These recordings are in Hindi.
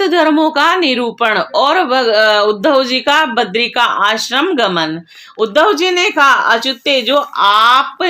धर्मों का निरूपण और उद्धव जी का बद्री का आश्रम गमन। उद्धव जी ने कहा, अच्युते, जो आप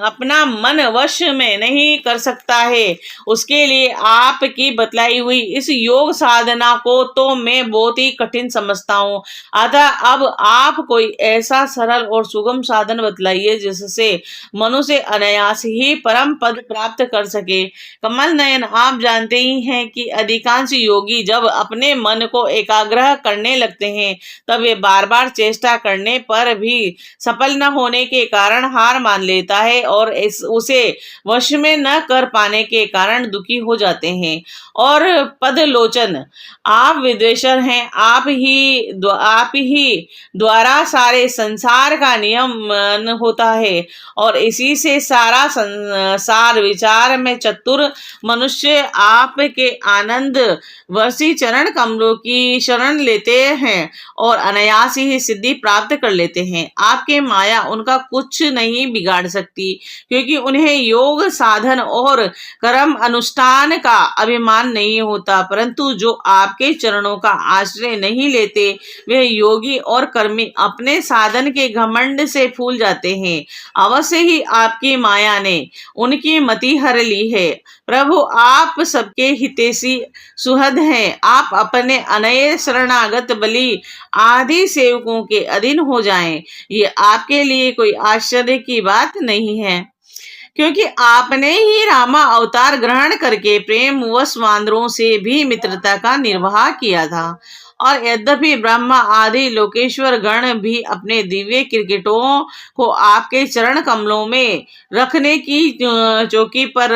अपना मन वश में नहीं कर सकता है, उसके लिए आपकी बतलाई हुई इस योग साधना को तो मैं बहुत ही कठिन समझता हूँ। अतः अब आप कोई ऐसा सरल और सुगम साधन बतलाइए जिससे मनुष्य अनायास ही परम पद प्राप्त कर सके। कमल नयन, आप जानते ही हैं कि अधिकांश योगी जब अपने मन को एकाग्र करने लगते हैं तब वे बार बार चेष्टा करने पर भी सफल न होने के कारण हार मान लेता है और उसे वश में न कर पाने के कारण दुखी हो जाते हैं। और पदलोचन, आप विद्वेषर हैं, आप ही द्वारा सारे संसार का नियमन होता है और इसी से सारा संसार विचार में चतुर मनुष्य आपके आनंद वर्षी चरण कमलों की शरण लेते हैं और अनायास ही सिद्धि प्राप्त कर लेते हैं। आपके माया उनका कुछ नहीं बिगाड़ सकती, क्योंकि उन्हें योग साधन और कर्म अनुष्ठान का अभिमान नहीं होता। परंतु जो आपके चरणों का आश्रय नहीं लेते वे योगी और कर्मी अपने साधन के घमंड से फूल जाते हैं। अवश्य ही आपकी माया ने उनकी मति हर ली है। प्रभु, आप सबके हितैषी सुहृद हैं। आप अपने अनय शरणागत बलि आदि सेवकों के अधीन हो जाएं। ये आपके लिए कोई आश्चर्य की बात नहीं है, क्योंकि आपने ही रामा अवतार ग्रहण करके प्रेम वश वानरों से भी मित्रता का निर्वाह किया था। और यद्यपि ब्रह्मा आदि लोकेश्वर गण भी अपने दिव्य क्रिकेटों को आपके चरण कमलों में रखने की चौकी पर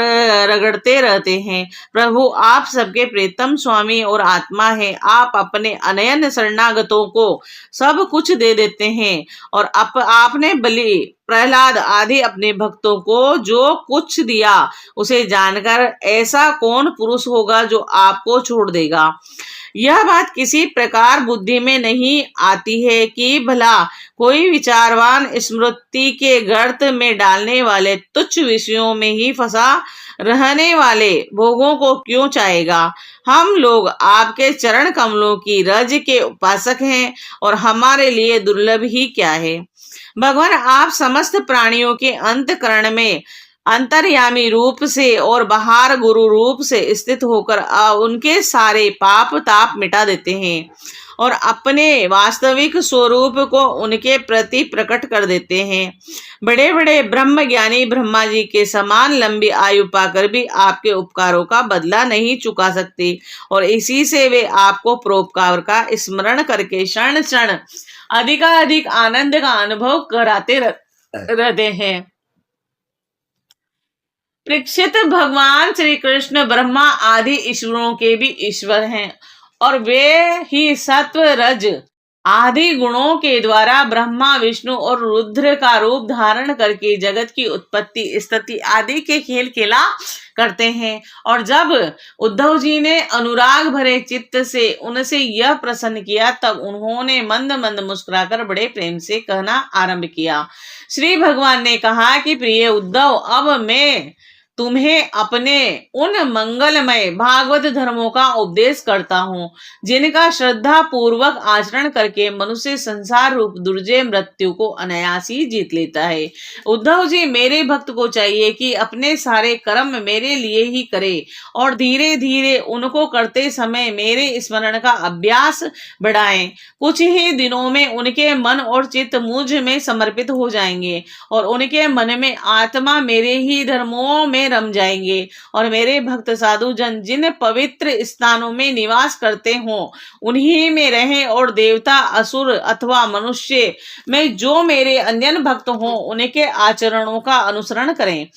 रगड़ते रहते हैं, प्रभु आप सबके प्रीतम स्वामी और आत्मा हैं। आप अपने अनयन शरणागतों को सब कुछ दे देते हैं और आपने बलि, प्रहलाद आदि अपने भक्तों को जो कुछ दिया उसे जानकर ऐसा कौन पुरुष होगा जो आपको छोड़ देगा। यह बात किसी प्रकार बुद्धि में नहीं आती है कि भला कोई विचारवान स्मृति के गर्त में डालने वाले तुच्छ विषयों में ही फंसा रहने वाले भोगों को क्यों चाहेगा। हम लोग आपके चरण कमलों की रज के उपासक हैं और हमारे लिए दुर्लभ ही क्या है। भगवान, आप समस्त प्राणियों के अंतःकरण में अंतर्यामी रूप से और बाहर गुरु रूप से स्थित होकर उनके सारे पाप ताप मिटा देते हैं और अपने वास्तविक स्वरूप को उनके प्रति प्रकट कर देते हैं। बड़े बड़े ब्रह्म ज्ञानी ब्रह्मा जी के समान लंबी आयु पाकर भी आपके उपकारों का बदला नहीं चुका सकते और इसी से वे आपको परोपकार का स्मरण करके क्षण क्षण अधिकाधिक आनंद का अनुभव कराते रहते हैं। परीक्षित, भगवान श्री कृष्ण ब्रह्मा आदि ईश्वरों के भी ईश्वर हैं और वे ही सत्व रज आदि गुणों के द्वारा ब्रह्मा विष्णु और रुद्र का रूप धारण करके जगत की उत्पत्ति स्थिति आदि के खेल खेला करते हैं। और जब उद्धव जी ने अनुराग भरे चित्त से उनसे यह प्रश्न किया तब उन्होंने मंद मंद मुस्कुराकर बड़े प्रेम से कहना आरंभ किया। श्री भगवान ने कहा कि प्रिय उद्धव, अब मैं तुम्हें अपने उन मंगलमय भागवत धर्मों का उपदेश करता हूँ जिनका श्रद्धा पूर्वक आचरण करके मनुष्य संसार रूप दुर्जय मृत्यु को अनायासी जीत लेता है। उद्धव जी, मेरे भक्त को चाहिए कि अपने सारे कर्म मेरे लिए ही करे और धीरे धीरे उनको करते समय मेरे स्मरण का अभ्यास बढ़ाएं। कुछ ही दिनों में उनके मन और चित्त मुझ में समर्पित हो जाएंगे और उनके मन में आत्मा मेरे ही धर्मों में रम जाएंगे और मेरे भक्त साधु जन जिन पवित्र स्थानों में निवास करते हों उन्हीं में रहें और देवता, असुर अथवा मनुष्य में जो मेरे अन्य भक्त हों उनके आचरणों का अनुसरण करें।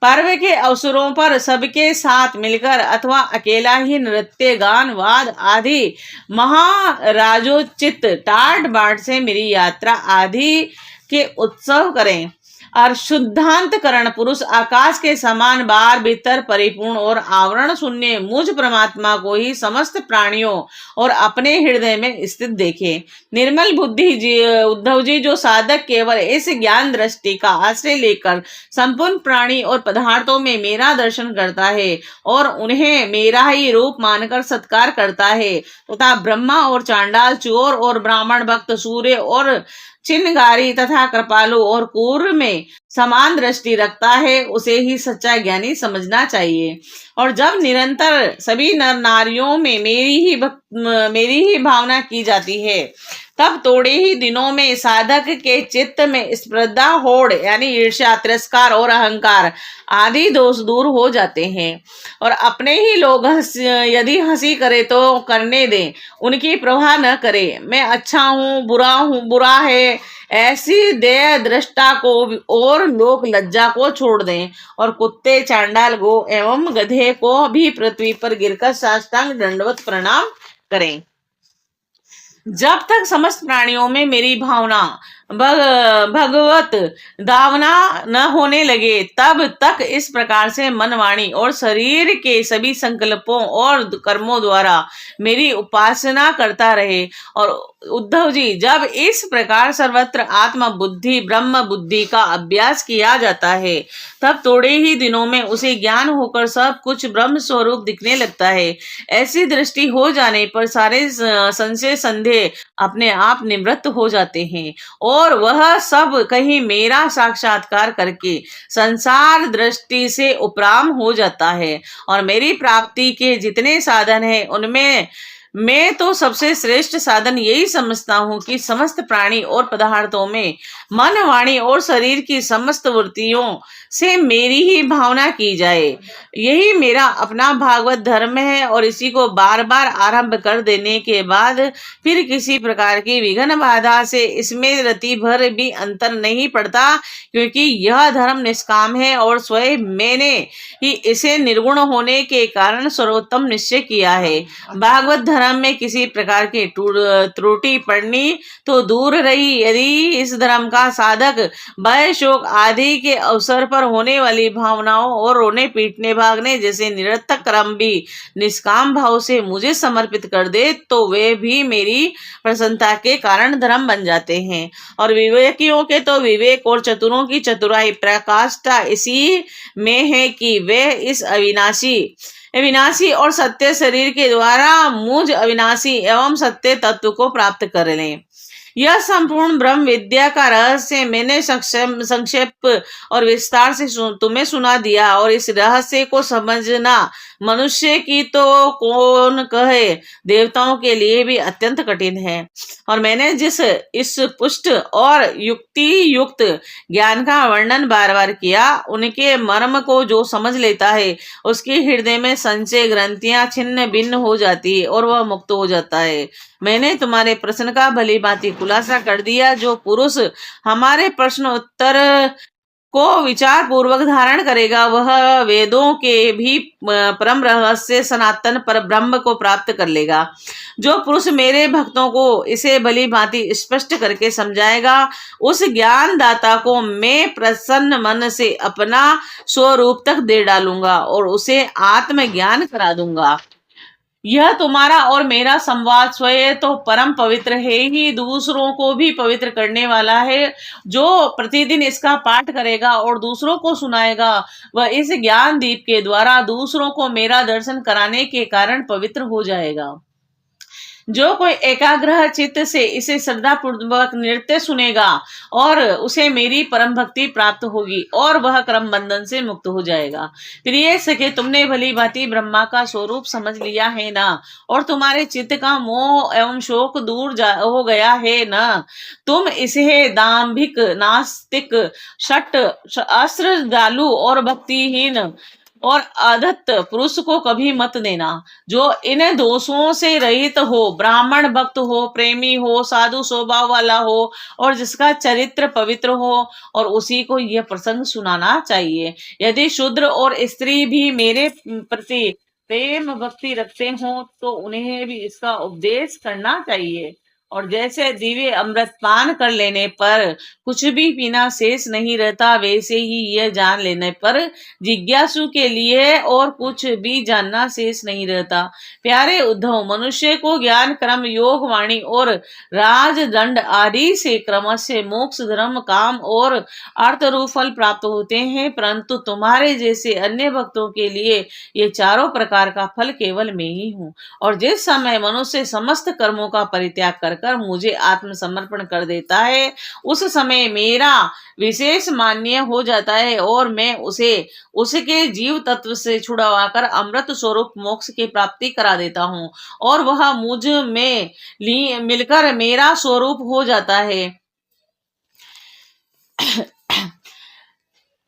पर्व के अवसरों पर सबके साथ मिलकर अथवा अकेला ही नृत्य, गान, वाद आदि महाराजोचित टाट बाट से मेरी यात्रा आदि के उत्सव करें। और शुद्धांतकरण पुरुष आकाश के समान बाहर भीतर परिपूर्ण और आवरण शून्य मुझ परमात्मा को ही समस्त प्राणियों और अपने हृदय में स्थित देखे। निर्मल बुद्धि जी उद्धव जी, जो साधक केवल इस ज्ञान दृष्टि का आश्रय लेकर संपूर्ण प्राणी और पदार्थों में मेरा दर्शन करता है और उन्हें मेरा ही रूप मानकर सत्कार करता है तथा ब्रह्मा और चांडाल, चोर और ब्राह्मण, भक्त, सूर्य और चिन्हगारी तथा कृपालु और कूर में समान दृष्टि रखता है, उसे ही सच्चा ज्ञानी समझना चाहिए। और जब निरंतर सभी नर नारियों में मेरी ही भावना की जाती है, तब थोड़े ही दिनों में साधक के चित्त में स्पर्धा, होड़ यानी ईर्ष्या, तिरस्कार और अहंकार आदि दोष दूर हो जाते हैं। और अपने ही लोग यदि हंसी करे तो करने दें, उनकी परवाह न करे। मैं अच्छा हूँ, बुरा है, ऐसी देह दृष्टा को और लोक लज्जा को छोड़ दें और कुत्ते, चांडाल, गो एवं गधे को भी पृथ्वी पर गिरकर साष्टांग दंडवत प्रणाम करें। जब तक समस्त प्राणियों में मेरी भावना भगवत दावना न होने लगे, तब तक इस प्रकार से मन, वाणी और शरीर के सभी संकल्पों और कर्मों द्वारा मेरी उपासना करता रहे। और उद्धव जी, जब इस प्रकार सर्वत्र आत्मा बुद्धि, ब्रह्म बुद्धि का अभ्यास किया जाता है, तब थोड़े ही दिनों में उसे ज्ञान होकर सब कुछ ब्रह्म स्वरूप दिखने लगता है। ऐसी दृष्टि हो जाने पर सारे संशय संदेह अपने आप निवृत्त हो जाते हैं और वह सब कहीं मेरा साक्षात्कार करके संसार दृष्टि से उपराम हो जाता है। और मेरी प्राप्ति के जितने साधन हैं, उनमें मैं तो सबसे श्रेष्ठ साधन यही समझता हूँ कि समस्त प्राणी और पदार्थों में मन, वाणी और शरीर की समस्त वृत्तियों से मेरी ही भावना की जाए। यही मेरा अपना भागवत धर्म है और इसी को बार बार आरंभ कर देने के बाद फिर किसी प्रकार की विघ्न बाधा से इसमें रति भर भी अंतर नहीं पड़ता, क्योंकि यह धर्म निष्काम है और स्वयं मैंने ही इसे निर्गुण होने के कारण सर्वोत्तम निश्चय किया है। भागवत धर्म में किसी प्रकार की त्रुटि पड़नी तो दूर रही, यदि इस धर्म का साधक भय, शोक आदि के अवसर पर होने वाली भावनाओं और रोने पीटने भागने जैसे निरर्थक कर्म भी निष्काम भाव से मुझे समर्पित कर दे, तो वे भी मेरी प्रसन्नता के कारण धर्म बन जाते हैं। और विवेकियों के तो विवेक और चतुरों की चतुराई प्रकाष्ठा इसी में है कि वे इस अविनाशी और सत्य शरीर के द्वारा मुझ अविनाशी एवं सत्य तत्व को प्राप्त कर लें। यह संपूर्ण ब्रह्म विद्या का रहस्य मैंने संक्षेप और विस्तार से तुम्हें सुना दिया, और इस रहस्य को समझना मनुष्य की तो कौन कहे, देवताओं के लिए भी अत्यंत कठिन है। और मैंने जिस इस पुष्ट और युक्ति युक्त ज्ञान का वर्णन बार बार किया, उनके मर्म को जो समझ लेता है, उसके हृदय में संचय ग्रंथियां छिन्न भिन्न हो जाती है और वह मुक्त हो जाता है। मैंने तुम्हारे प्रश्न का भली भांति खुलासा कर दिया। जो पुरुष हमारे प्रश्न उत्तर को विचार पूर्वक धारण करेगा, वह वेदों के भी परम रहस्य सनातन पर ब्रह्म को प्राप्त कर लेगा। जो पुरुष मेरे भक्तों को इसे भली भांति स्पष्ट करके समझाएगा, उस ज्ञान दाता को मैं प्रसन्न मन से अपना स्वरूप तक दे डालूंगा और उसे आत्मज्ञान करा दूंगा। यह तुम्हारा और मेरा संवाद स्वयं तो परम पवित्र है ही, दूसरों को भी पवित्र करने वाला है। जो प्रतिदिन इसका पाठ करेगा और दूसरों को सुनाएगा, वह इस ज्ञान दीप के द्वारा दूसरों को मेरा दर्शन कराने के कारण पवित्र हो जाएगा। जो कोई एकाग्र चित्त से इसे श्रद्धा पूर्वक नृत्य सुनेगा, और उसे मेरी परम भक्ति प्राप्त होगी और वह कर्म बंधन से मुक्त हो जाएगा। प्रिय सखे, तुमने भली भांति ब्रह्मा का स्वरूप समझ लिया है ना, और तुम्हारे चित्त का मोह एवं शोक दूर हो गया है ना। तुम इसे दाम्भिक, नास्तिक, शट, अस्त्रदालु और भक्तिहीन और अधत्त पुरुष को कभी मत देना। जो इन दोषों से रहित हो, ब्राह्मण भक्त हो, प्रेमी हो, साधु स्वभाव वाला हो और जिसका चरित्र पवित्र हो, और उसी को यह प्रसंग सुनाना चाहिए। यदि शूद्र और स्त्री भी मेरे प्रति प्रेम भक्ति रखते हो, तो उन्हें भी इसका उपदेश करना चाहिए। और जैसे दिव्य अमृत पान कर लेने पर कुछ भी पीना शेष नहीं रहता, वैसे ही यह जान लेने पर जिज्ञासु के लिए और कुछ भी जानना शेष नहीं रहता। प्यारे उद्धव, मनुष्य को ज्ञान, कर्म, योग, वाणी और राजदंड आदि से क्रमशः मोक्ष, धर्म, काम और अर्थ रूप फल प्राप्त होते हैं, परंतु तुम्हारे जैसे अन्य भक्तों के लिए ये चारों प्रकार का फल केवल मैं ही हूँ। और जिस समय मनुष्य समस्त कर्मों का परित्याग कर मुझे आत्मसमर्पण कर देता है, उस समय मेरा विशेष मान्य हो जाता है और मैं उसे उसके जीव तत्व से छुड़वाकर अमृत स्वरूप मोक्ष की प्राप्ति करा देता हूँ और वह मुझ में मिलकर मेरा स्वरूप हो जाता है।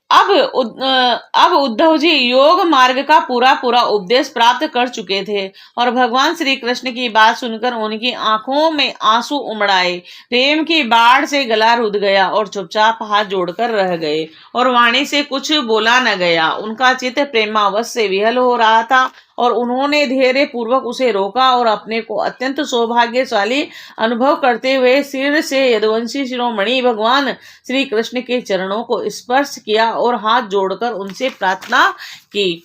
अब उद्धव जी योग मार्ग का पूरा पूरा उपदेश प्राप्त कर चुके थे और भगवान श्री कृष्ण की बात सुनकर उनकी आंखों में आंसू उमड़ आए। प्रेम की बाढ़ से गला रुध गया और चुपचाप हाथ जोड़कर रह गए और वाणी से कुछ बोला न गया। उनका चित्त प्रेमावश से विहल हो रहा था और उन्होंने धैर्य पूर्वक उसे रोका और अपने को अत्यंत सौभाग्यशाली अनुभव करते हुए सिर से यदुवंशी शिरोमणि भगवान श्री कृष्ण के चरणों को स्पर्श किया और हाथ जोड़कर उनसे प्रार्थना की।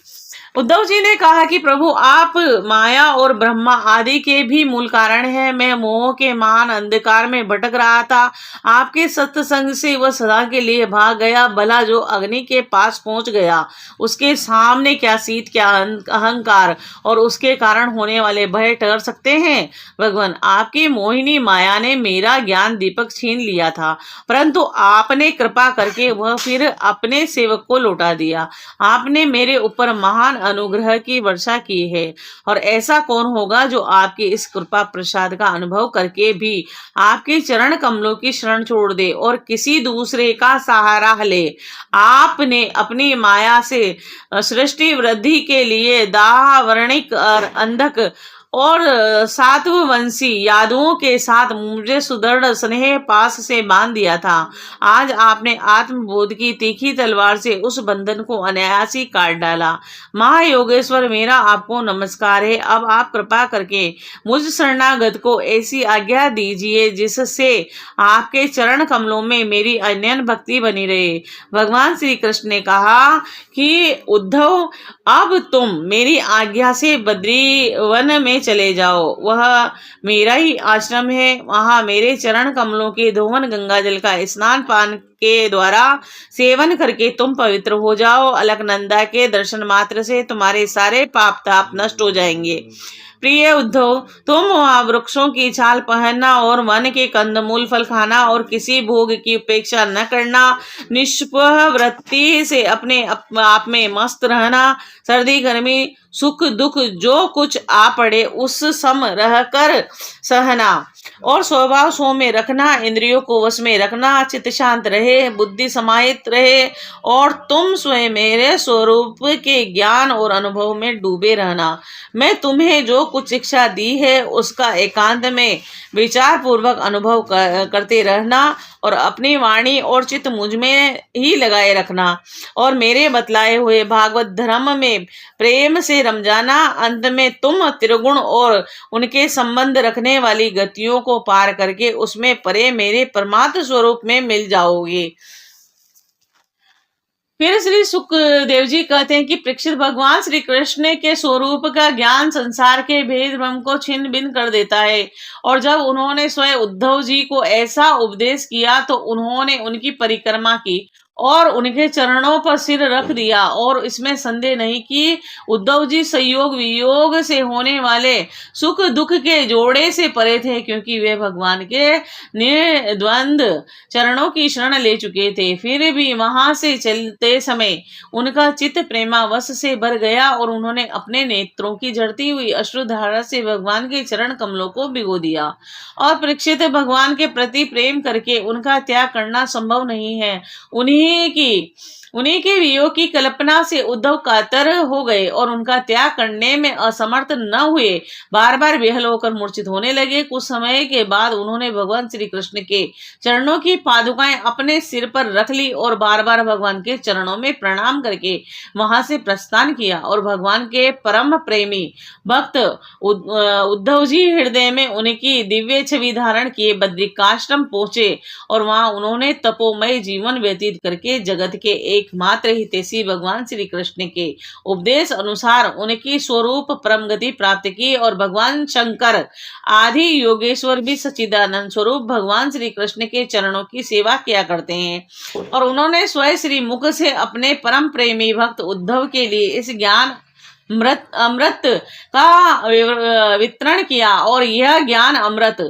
उद्धव जी ने कहा कि प्रभु, आप माया और ब्रह्मा आदि के भी मूल कारण हैं। मैं मोह के महान अंधकार में भटक रहा था, आपके सत्संग से वह सदा के लिए भाग गया। भला जो अग्नि के पास पहुंच गया, उसके सामने क्या शीत, क्या अहंकार और उसके कारण होने वाले भय ठहर सकते हैं। भगवान, आपकी मोहिनी माया ने मेरा ज्ञान दीपक छीन लिया था, परंतु आपने कृपा करके वह फिर अपने सेवक को लौटा दिया। आपने मेरे ऊपर महान अनुग्रह की वर्षा की है और ऐसा कौन होगा जो आपकी इस कृपा प्रसाद का अनुभव करके भी आपके चरण कमलों की शरण छोड़ दे और किसी दूसरे का सहारा ले। आपने अपनी माया से सृष्टि वृद्धि के लिए दाह, वर्णिक और अंधक और सातवंशी यादवों के साथ मुझे सुदृढ़ स्नेह पास से बांध दिया था। आज आपने आत्मबोध की तीखी तलवार से उस बंधन को अनायास ही काट डाला। महायोगेश्वर, मेरा आपको नमस्कार है। अब आप कृपा करके मुझ शरणागत को ऐसी आज्ञा दीजिए जिससे आपके चरण कमलों में मेरी अनन्य भक्ति बनी रहे। भगवान श्री कृष्ण ने कहा कि उद्धव, अब तुम मेरी आज्ञा से बद्री वन में चले जाओ। वह मेरा ही आश्रम है। वहां मेरे चरण कमलों के धोवन गंगा जल का स्नान पान के द्वारा सेवन करके तुम पवित्र हो जाओ। अलकनंदा के दर्शन मात्र से तुम्हारे सारे पाप ताप नष्ट हो जाएंगे। प्रिय उद्धव, तुम वहां वृक्षों की छाल पहनना और वन के कंदमूल फल खाना और किसी भोग की उपेक्षा न करना, निष्पह वृत्ति से अपने आप में मस्त रहना, सर्दी गर्मी सुख दुख जो कुछ आ पड़े उस सम रहकर सहना और स्वभाव सौम्य रखना, इंद्रियों को वश में रखना, चित्त शांत रहे, बुद्धि समाहित रहे और तुम स्वयं मेरे स्वरूप के ज्ञान और अनुभव में डूबे रहना। मैं तुम्हें जो कुछ शिक्षा दी है उसका एकांत में विचार पूर्वक अनुभव करते रहना और अपनी वाणी और चित्त मुझ में ही लगाए रखना और मेरे बतलाए हुए भागवत धर्म में प्रेम से रम जाना। अंत में तुम त्रिगुण और उनके संबंध रखने वाली गतियों को पार करके उसमें परे मेरे परमात्म स्वरूप में मिल जाओगे। फिर श्री सुखदेव जी कहते हैं कि परीक्षित, भगवान श्री कृष्ण के स्वरूप का ज्ञान संसार के भेद भ्रम को छिन्न भिन्न कर देता है और जब उन्होंने स्वयं उद्धव जी को ऐसा उपदेश किया तो उन्होंने उनकी परिक्रमा की और उनके चरणों पर सिर रख दिया और इसमें संदेह नहीं कि उद्धव जी संयोग वियोग से होने वाले सुख दुख के जोड़े से परे थे, क्योंकि वे भगवान के निर्द्वंद चरणों की शरण ले चुके थे। फिर भी वहां से चलते समय उनका चित्त प्रेमावश से भर गया और उन्होंने अपने नेत्रों की झड़ती हुई अश्रुधारा से भगवान के चरण कमलों को भिगो दिया। और परीक्षित, भगवान के प्रति प्रेम करके उनका त्याग करना संभव नहीं है। उन्हीं की उन्हीं के वियोग की कल्पना से उद्धव कातर हो गए और उनका त्याग करने में असमर्थ न हुए। बार बार बेहाल होकर मूर्छित होने लगे। कुछ समय के बाद उन्होंने भगवान श्री कृष्ण के चरणों की पादुकाएं अपने सिर पर रख ली और बार बार भगवान के चरणों में प्रणाम करके वहां से प्रस्थान किया और भगवान के परम प्रेमी भक्त उद्धव जी हृदय में उनकी दिव्य छवि धारण किए बद्रिकाश्रम पहुंचे और वहां उन्होंने तपोमय जीवन व्यतीत करके जगत के एकमात्र हितैषी भगवान श्री कृष्ण के उपदेश अनुसार उनकी स्वरूप परम गति प्राप्त की और भगवान शंकर आदि योगेश्वर भी सच्चिदानंद स्वरूप भगवान श्री कृष्ण के चरणों की सेवा किया करते हैं। और उन्होंने स्वयं श्री मुख से अपने परम प्रेमी भक्त उद्धव के लिए इस ज्ञान अमृत का वितरण किया और यह ज्ञान अमृत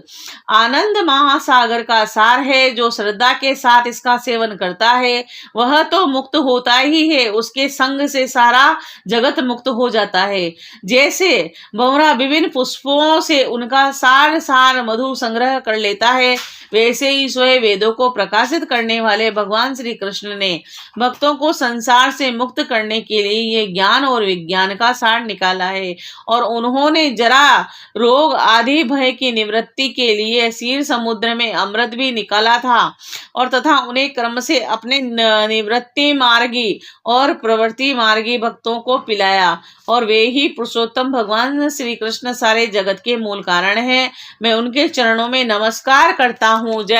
आनंद महासागर का सार है। जो श्रद्धा के साथ इसका सेवन करता है वह तो मुक्त होता ही है, उसके संग से सारा जगत मुक्त हो जाता है। जैसे भंवरा विभिन्न पुष्पों से उनका सार सार मधु संग्रह कर लेता है, वैसे ही स्वयं वेदों को प्रकाशित करने वाले भगवान श्री कृष्ण ने भक्तों को संसार से मुक्त करने के लिए ये ज्ञान और विज्ञान का सार निकाला है। और उन्होंने जरा रोग आदि भय की निवृत्ति के लिए क्षीर समुद्र में अमृत भी निकाला था और तथा उन्हें क्रम से अपने निवृत्ति मार्गी और प्रवृत्ति मार्गी भक्तों को पिलाया। और वे ही पुरुषोत्तम भगवान श्री कृष्ण सारे जगत के मूल कारण है। मैं उनके चरणों में नमस्कार करता हूँ। जय